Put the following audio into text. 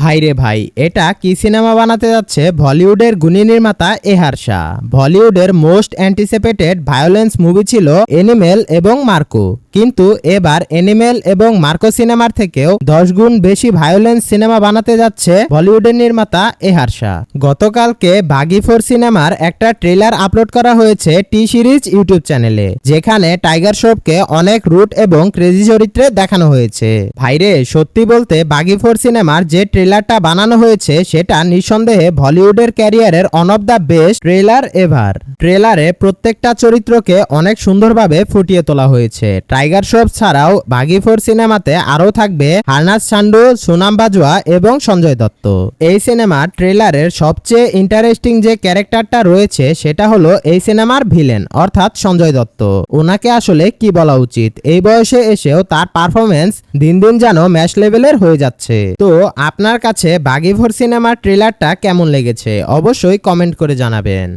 ভাইরে ভাই, এটা কি সিনেমা বানাতে যাচ্ছে বলিউডের গুণী নির্মাতা এহার শাহ। বলিউডের মোস্ট অ্যান্টিসিপেটেড ভায়োলেন্স মুভি ছিল এনিমেল এবং মার্কো, কিন্তু এবার এনিমেল এবং মার্কো সিনেমার থেকেও 10 গুণ বেশি ভায়োলেন্স সিনেমা বানাতে যাচ্ছে বলিউডের নির্মাতা এহার শাহ। গতকালকে বাগি 4 সিনেমার একটা ট্রেলার আপলোড করা হয়েছে টি সিরিজ ইউটিউব চ্যানেলে, যেখানে টাইগার শ্রফকে অনেক রুট এবং ক্রেজি চরিত্রে দেখানো হয়েছে। ভাইরে, সত্যি বলতে বাগি 4 সিনেমার যে ট্রেলারটা বানানো হয়েছে সেটা নিঃসন্দেহে বলিউডের ক্যারিয়ারের one of the best trailer ever. ট্রেলারে প্রত্যেকটা চরিত্রকে অনেক সুন্দরভাবে ফুটিয়ে তোলা হয়েছে। টাইগার শ্রফ ছাড়াও বাগি 4 সিনেমাতে আরও থাকবে হারনাজ সান্ডু, সোনাম বাজওয়া এবং সঞ্জয় দত্ত। এই সিনেমার ট্রেলারের সবচেয়ে ইন্টারেস্টিং যে ক্যারেক্টারটা রয়েছে সেটা হলো এই সিনেমার ভিলেন অর্থাৎ সঞ্জয় দত্ত। ওনাকে আসলে কি বলা উচিত, এই বয়সে এসেও তার পারফরমেন্স দিন দিন যেন ম্যাচ লেভেলের হয়ে যাচ্ছে। তো আপনার কাছে বাগি 4 সিনেমার ট্রেলারটা কেমন লেগেছে অবশ্যই কমেন্ট করে জানাবেন।